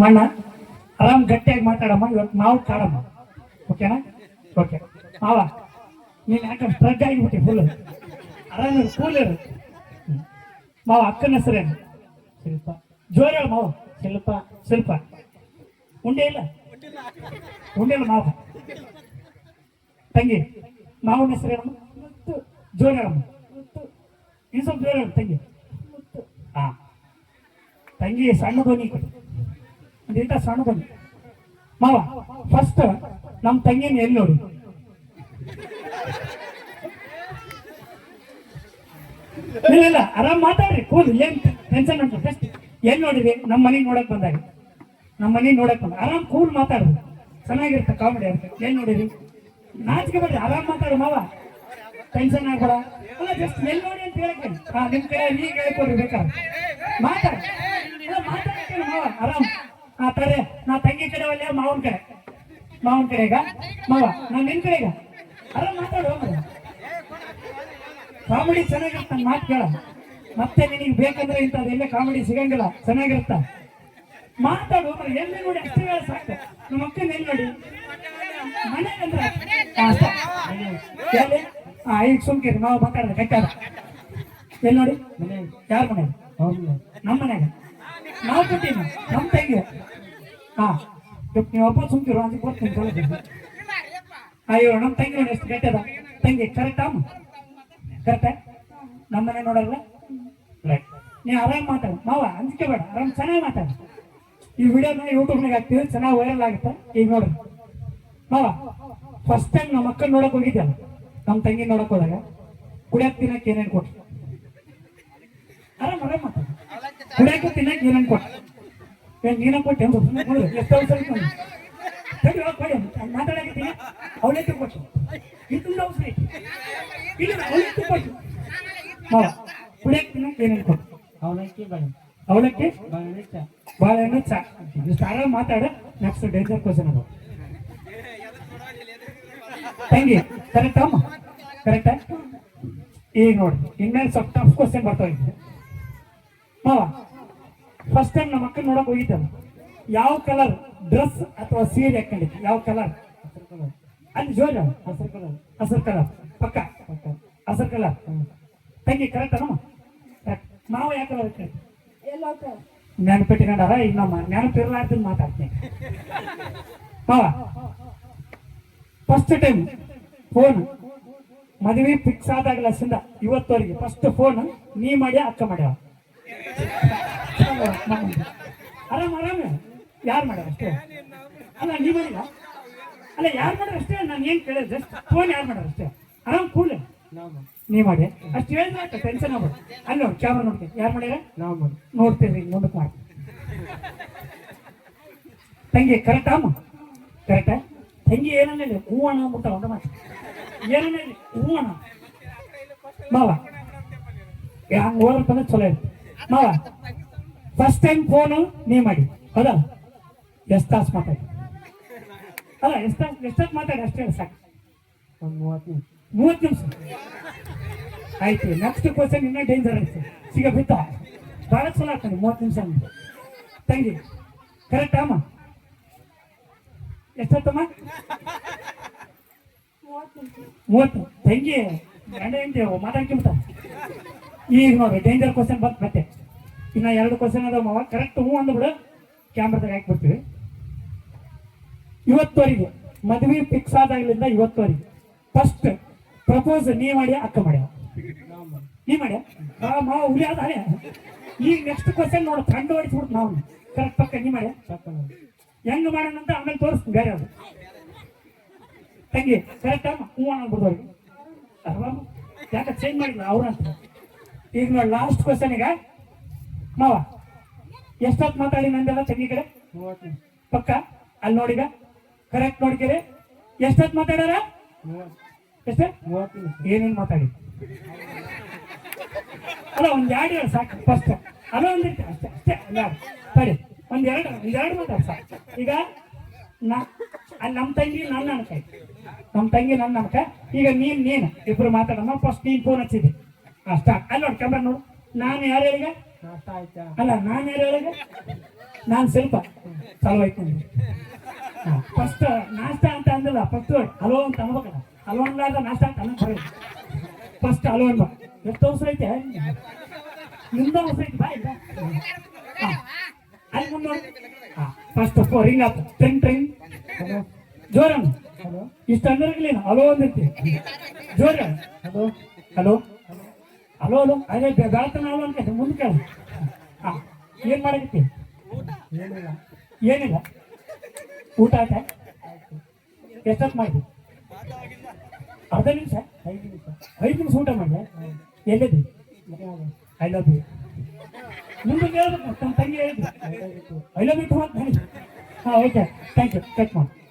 ಮಣ್ಣ ಆರಾಮ್ ಗಟ್ಟಿಯಾಗಿ ಮಾತಾಡಮ್ಮ. ಇವತ್ತು ನಾವು ಕಾಡಮ್ಮ, ಓಕೆನಾ? ಓಕೆ ಮಾವ, ನೀನು ಯಾಕೆ ಸ್ಟ್ರಗ್ ಆಗಿಬಿಟ್ಟಿ ಫುಲ್? ಆರಾಮ ಕೂಲ್ ಇರು ಮಾವ. ಅಕ್ಕನ ಹೆಸರೇನು? ಶಿಲ್ಪ. ಜೋರ ಮಾವ. ಶಿಲ್ಪ. ಶಿಲ್ಪ. ಉಂಡೆ ಇಲ್ಲ? ಉಂಡೆ ಇಲ್ಲ ಮಾವ. ತಂಗಿ ಮಾವನ ಹೆಸರೇನಮ್ಮ? ಜೋರ ಹೇಳಮ್ಮ. ಇನ್ನು ಸ್ವಲ್ಪ ಜೋರ ಹೇಳ ತಂಗಿ. ಹಾ ತಂಗಿ ಸಣ್ಣ ಧ್ವನಿ ಕೊಟ್ಟು ಇಂಥ ಸಣ್ಣ ಧ್ವನಿ. ಮಾವ ಫಸ್ಟ್ ನಮ್ಮ ತಂಗಿನ ಎಲ್ಲಿ ನೋಡಿ? ಇಲ್ಲ ಆರಾಮ್ ಮಾತಾಡ್ರಿ, ಕೂಲ್, ಏನ್ ಟೆನ್ಷನ್ ಅಂತ. ಫಸ್ಟ್ ಎಲ್ಲಿ ನೋಡಿರಿ? ನಮ್ಮ ಮನೆಗೆ ನೋಡಕ್ ಬಂದಾಗ, ನಮ್ಮ ಮನೆಗೆ ನೋಡಕ್ ಬಂದ ಆರಾಮ್ ಕೂಲ್ ಮಾತಾಡ್ರಿ, ಚೆನ್ನಾಗಿರುತ್ತೆ ಕಾಮಿಡಿ ಅಂತ. ಏನ್ ನೋಡಿರಿ? ನಾಚಿಕೆ ಬರ್ರಿ, ಆರಾಮ್ ಮಾತಾಡು ಮಾವ, ಟೆನ್ಷನ್ ಆಗ್ಬೇಡ. ಅಲ್ಲ ಜಸ್ಟ್ ಎಲ್ಲಿ ನೋಡಿ ಅಂತ ಹೇಳಕ್ಕೆ. ಹಾ ನಿಮ್ ಕಡೆ ಈಗ ಹೇಳ್ಕೊಡ್ರಿ ಬೇಕಾದ್ರೆ ಮಾತಾಡ ಮಾತಾಡಕ್ಕೆ ಮಾವ ಆರಾಮ್. ಹಾ ತಾರೆ ನಾ ತಂಗಿ ಕಡೆ ಒಳ್ಳೆ ಮಾವನ ಕಡೆ, ಮಾವನ ಕಡೆಗ ಮಾವ, ನಾನು ನಿನ್ ಕಡೆಗ ಆರಾಮ್ ಮಾತಾಡು. ಕಾಮಿಡಿ ಚೆನ್ನಾಗಿರ್ತ, ಮಾತು ಕೇಳ. ಮತ್ತೆ ನಿನಗೆ ಬೇಕಂದ್ರೆ ಇಂಥದ್ದೆಲ್ಲ ಕಾಮಿಡಿ ಸಿಗಂಗಿಲ್ಲ, ಚೆನ್ನಾಗಿರುತ್ತ ಮಾತಾಡು. ಎಲ್ಲಿ ನೋಡಿ ಅಷ್ಟೇ ಹೇಳ ಸಾಕು. ನಮ್ಮ ಅಕ್ಕನ ಎಲ್ಲಿ ನೋಡಿ? ಮನೆಗಂದ್ರೆ ಎಲ್ಲಿ? ಈಗ ಸುಮ್ಕಿರಿ, ನಾವು ಮಾತಾಡಿದ್ರೆ ಕಟ್ಟಾರ. ಎಲ್ಲಿ ನೋಡಿ? ಯಾರ ಮನೆ? ನಮ್ಮ ಮನ್ಯಾಗ ನಾವು ಕೊಟ್ಟಿನ ನಮ್ಮ ತಂಗಿ. ಹಾ ನೀವು ಒಬ್ಬ ಸುಮ್ಕಿರು ಅಂತ ಬರ್ತೀನಿ. ಅಯ್ಯೋ ನಮ್ಮ ತಂಗಿ ನೋಡಿ ಎಷ್ಟು ಕೆಟ್ಟದ ತಂಗಿ. ಕರೆಕ್ಟಾ? ಕರೆಕ್ಟ? ನಮ್ಮ ಮನೆ ನೋಡಲ್ಲ. ನೀ ಆರಾಮ್ ಮಾತಾಡ ಮಾವ, ಅಂಜಿಕೆ ಬೇಡ, ಆರಾಮ್ ಚೆನ್ನಾಗಿ ಮಾತಾಡ. ಈ ವಿಡಿಯೋನ ಯೂಟ್ಯೂಬ್ನಾಗ ಹಾಕ್ತೀವಿ, ಚೆನ್ನಾಗಿ ವೈರಲ್ ಆಗುತ್ತೆ. ಈಗ ನೋಡ್ರಿ ಮಾವ, ಫಸ್ಟ್ ಟೈಮ್ ನಮ್ಮ ಅಕ್ಕನ ನೋಡಕ್ ಹೋಗಿದ್ದಲ್ಲ, ನಮ್ಮ ತಂಗಿ ನೋಡಕ್ ಹೋದಾಗ ಕುಡಿಯಕ್ ತಿನ್ನಕ್ ಏನೇನು ಕೊಟ್ಟು? ಆರಾಮ್ ಆರಾಮ್ ಮಾತಾಡ. ಕುಡಿಯಕ್ಕೆ ತಿನ್ನಕ್ ಏನೇನು ಕೊಟ್ಟು? ಏನ್ ನೀನ ಕೊಟ್ಟೆ? ಎಷ್ಟು ಅವಸರ ಮಾತಾಡಕತ್ತೀನಿ. ಅವಲಕ್ಕಿ ಕೊಟ್ಟು ಇದು ಅವಸರ ಐತಿ. ಇಲ್ಲ ಅವಲಕ್ಕಿ ಕೊಟ್ಟು ಮಾವ. ಕುಡಿಯಕ್ ತಿನ್ನಕ್ ಏನೇನು ಕೊಟ್ಟು? ಅವಲಕ್ಕಿ, ಅವಲಕ್ಕಿ, ಬಾಳೆಹಣ್ಣು, ಚಾ. ಇಷ್ಟು ಆರಾಮ್ ಮಾತಾಡ. ನೆಕ್ಸ್ಟ್ ಡೇಂಜರ್ ಕ್ವಶನ್ ಅದು. ತಂಗಿ ಕರೆಕ್ಟಾ ಅಮ್ಮ? ಕರೆಕ್ಟಾ? ಈಗ ನೋಡಿ ಇನ್ನೇನು ಸ್ವಲ್ಪ ಟಫ್ ಕ್ವಶನ್ ಬರ್ತಾ ಇದ್ದೆ ಮಾವ. ಫಸ್ಟ್ ಟೈಮ್ ನಮ್ಮ ಅಕ್ಕನ ನೋಡಕ್ ಹೋಗಿದ್ದಲ್ಲ, ಯಾವ ಕಲರ್ ಡ್ರೆಸ್ ಅಥವಾ ಸೀರೆ ಹಾಕೊಂಡಿದ್ದೆ? ಯಾವ ಕಲರ್? ಅಲ್ಲಿ ಜೋರ ಹಸಿರು ಕಲರ್. ಹಸಿರು ಕಲರ್ ಪಕ್ಕ ಹಸಿರು ಕಲರ್. ತಂಗಿ ಕರೆಕ್ಟ್ ಅಮ್ಮ? ಮಾವ ಯಾವ ಕಲರ್ ಹಾಕೊಂಡಿ? ನೆನಪಿಟ್ಕೊಂಡಾರ. ಈಗ ನಮ್ಮ ನೆನಪಿರ್ಲಾರ್ದು ಮಾತಾಡ್ತೀನಿ ಮಾವ. ಫಸ್ಟ್ ಟೈಮ್ ಫೋನ್ ಮದುವೆ ಫಿಕ್ಸ್ ಆದಾಗ್ಲಸಿಂದ ಇವತ್ತವರೆಗೆ ಫಸ್ಟ್ ಫೋನ್ ನೀ ಮಾಡಿ ಅಕ್ಕ ಮಾಡ್ಯಾವ? ಆರಾಮ್ ಆರಾಮ. ಯಾರು ಮಾಡ್ಯಾರ ಅಷ್ಟೇ? ಅಲ್ಲ ನೀ ಮಾಡಿಲ್ಲ? ಅಲ್ಲ ಯಾರು ಮಾಡ್ಯಾರ ಅಷ್ಟೇ? ನಾನು ಏನ್ ಕೇಳಿದೆ ಜಸ್ಟ್ ಫೋನ್ ಯಾರು ಮಾಡ್ಯಾರ ಅಷ್ಟೇ? ಆರಾಮ್ ಕೂಲ್ ನೀ ಮಾಡಿ ಅಷ್ಟು ಹೇಳಿದ್ರೆ ಟೆನ್ಷನ್ ಆಗ್ಬೇಡ. ಅಲ್ಲಿ ನೋಡಿ ಕ್ಯಾಮ್ರಾ ನೋಡ್ತೀನಿ, ಯಾರು ಮಾಡ್ಯಾರ? ನಾವು ಮಾಡಿ ನೋಡ್ತೀವಿ, ಮುಂದಕ್ಕೆ ಮಾಡಿ. ತಂಗಿ ಕರೆಕ್ಟಾ ಅಮ್ಮ? ಕರೆಕ್ಟಾ? ತಂಗಿ ಏನನ್ನ ಹೂ ಅಣ್ಣ ಅಂದ್ಬಿಡ್ತಾವ ಅಂತ ಮಾತು. ಏನನ್ನ ಹೂ ಅಣ್ಣ ಮಾವ, ಹಂಗೆ ಹೋದ್ರೆ ಚಲೋ ಇರುತ್ತೆ ಮಾವ. ಫಸ್ಟ್ ಟೈಮ್ ಫೋನು ನೀ ಮಾಡಿ ಹೌದಾ? ಎಷ್ಟು ತಾಸು ಮಾತಾಡಿ? ಅಲ್ಲ ಎಷ್ಟೊತ್ತು ಮಾತಾಡಿ ಅಷ್ಟೇ ಹೇಳಿ ಸಾಕು. ಒಂದು 30 ನಿಮಿಷ ಆಯ್ತು. ನೆಕ್ಸ್ಟ್ ಕ್ವಶನ್ ಇನ್ನೂ ಡೇಂಜರ್ ಆಯ್ತು, ಸಿಗ ಬಿತ್ತ ಭಾಳ ಚಲೋ ಆಗ್ತಾನೆ. 30 ನಿಮಿಷ ತಂಗಿ ಕರೆಕ್ಟ್ ಅಮ್ಮ? ಎಷ್ಟೊತ್ತಮ್ಮ? 30. ತಂಗಿ ಗಂಡ ಹೆಂಡತಿ ಮಾತಾಡ್ಕೊಂಬಿಟ್ಟ. ಈಗ ನೋಡ್ರಿ ಡೇಂಜರ್ ಕ್ವಶನ್ ಬಂತ ಮತ್ತೆ. ಇನ್ನ 2 ಕ್ವಶನ್ ಅದಾವ ಮಾವ. ಕರೆಕ್ಟ್ ಹೂ ಅಂದ್ಬಿಡು, ಕ್ಯಾಮ್ರಾದಾಗ ಹಾಕ್ಬಿಡ್ತೀವಿ. ಇವತ್ತವರೆಗೆ ಮದುವೆ ಫಿಕ್ಸ್ ಆದಾಗ್ಲಿಂದ ಇವತ್ತವರೆಗೆ ಫಸ್ಟ್ ಪ್ರಪೋಸ್ ನೀ ಮಾಡಿ ಅಕ್ಕ ಮಾಡ್ಯಾವ? ನೀ ಮಾಡ್ಯ ಮಾವ? ಹುಲಿ ಆದ. ಈಗ ನೆಕ್ಸ್ಟ್ ಕ್ವಶನ್ ನೋಡ, ಕಂಡು ಹೊಡಿಸ್ಬಿಡ್ತು ನಾವು. ಕರೆಕ್ಟ್ ಪಕ್ಕ ನೀ ಮಾಡ್ಯ? ಹೆಂಗ್ ಮಾಡೋಣಂತ ಆಮೇಲೆ ತೋರಿಸ್ತೀನಿ ಬೇರೆ ಅದು. ತಂಗಿ ಕರೆಕ್ಟ್ ಅಮ್ಮ? ಹೂ ಆಗ್ಬಿಡ್ದವ್ರಿಗೆ ಯಾಕೆ ಚೇಂಜ್ ಮಾಡಿಲ್ಲ ಅವ್ರಂತ. ಈಗ ನೋಡಿ ಲಾಸ್ಟ್ ಕ್ವಶನ್. ಈಗ ಮಾವ ಎಷ್ಟೊತ್ತು ಮಾತಾಡಿ ನಂದೆಲ್ಲ ತಂಗಿ ಕಡೆ? ಪಕ್ಕ ಅಲ್ಲಿ ನೋಡಿಗ ಕರೆಕ್ಟ್ ನೋಡ್ತೀರಿ. ಎಷ್ಟೊತ್ತು ಮಾತಾಡ್ಯಾರ? ಎಷ್ಟೇ? ಏನೇನು ಮಾತಾಡಿ? ಅಲ್ಲ ಒಂದ್ 2 ಹೇಳಿ ಸಾಕು ಫಸ್ಟ್. ಅದ ಒಂದಿರ್ತೀವಿ ಅಷ್ಟೇ ಅಷ್ಟೇ. ಸರಿ ಒಂದೆರಡು ಮಾತಾಡಿ ಸಾಕು. ಈಗ ಅಲ್ಲಿ ನಮ್ಮ ತಂಗಿ ನನ್ನ ಅನ್ಕ, ನಮ್ಮ ತಂಗಿ ನನ್ನ ಅನ್ಕ. ಈಗ ನೀನು ಇಬ್ರು ಮಾತಾಡಮ್ಮ. ಫಸ್ಟ್ ನೀನ್ ಫೋನ್ ಹಚ್ಚಿದೆ ಅಷ್ಟ. ಅಲ್ಲಿ ನೋಡಿ ಕ್ಯಾಮ್ರಾ ನೋಡು. ನಾನು ಯಾರು ಹೇಳಿಗ? ಅಲ್ಲ ನಾನು ಯಾರು ಹೇಳಿಗ? ನಾನು ಶಿಲ್ಪ. ಚಾಲು ಆಯ್ತು ಫಸ್ಟ್ ನಾಷ್ಟ ಅಂತ ಅಂದಿಲ್ಲ ಫಸ್ಟ್ ಹಲೋ ಅಂತ ಅನ್ಬೇಕಲ್ಲ ಹಲೋ ಅನ್ಲಾರ್ದ ನಾಷ್ಟ ಅಂತ ಅನ್ನಕ್ ಫಸ್ಟ್ ಹಲೋ ಅನ್ಬ ಎಷ್ಟು ಅವಸರ ಐತೆ ನಿಮ್ದು ಅವಸರ ಐತಿ ಬಾ ಇಲ್ಲ ಅಲ್ಲಿ ಮುಂದೆ ನೋಡಿ ಫಸ್ಟ್ ರಿಂಗ್ ಆತ ಟ್ರಿಂಗ್ ಟ್ರಿಂಗ್ ಹಲೋ ಜೋರನ್ ಹಲೋ ಇಷ್ಟು ಅಂದ್ರಗ್ಲೇನು ಹಲೋ ಅಂದಿರ್ತಿ ಜೋರ ಹಲೋ ಹಲೋ ಹಲೋ ಹಲೋ ಅದೇ ಬೆಳತನ ಹಲೋ ಅನ್ಕ ಮುಂದೆ ಕೇಳ ಹಾಂ ಏನು ಮಾಡಕತ್ತಿ ಏನಿಲ್ಲ ಊಟ ಆಯ್ತಾ ಎಷ್ಟೊತ್ತು ಮಾಡಿದ್ವಿ ಅರ್ಧ ನಿಮಿಷ 5 ನಿಮಿಷ ಊಟ ಮಾಡಿದೆ ಎಲ್ಲಿದ್ದಿ ಐ ಲವ್ ಯು ಮುಂದೆ ಹೇಳ್ಬೇಕು ತಮ್ಮ ತಂಗಿ ಹೇಳಿದ್ವಿ ಐ ಲವ್ ಯು ಹಾಂ ಓಕೆ ಥ್ಯಾಂಕ್ ಯು ಕಟ್ ಮಾಡಿ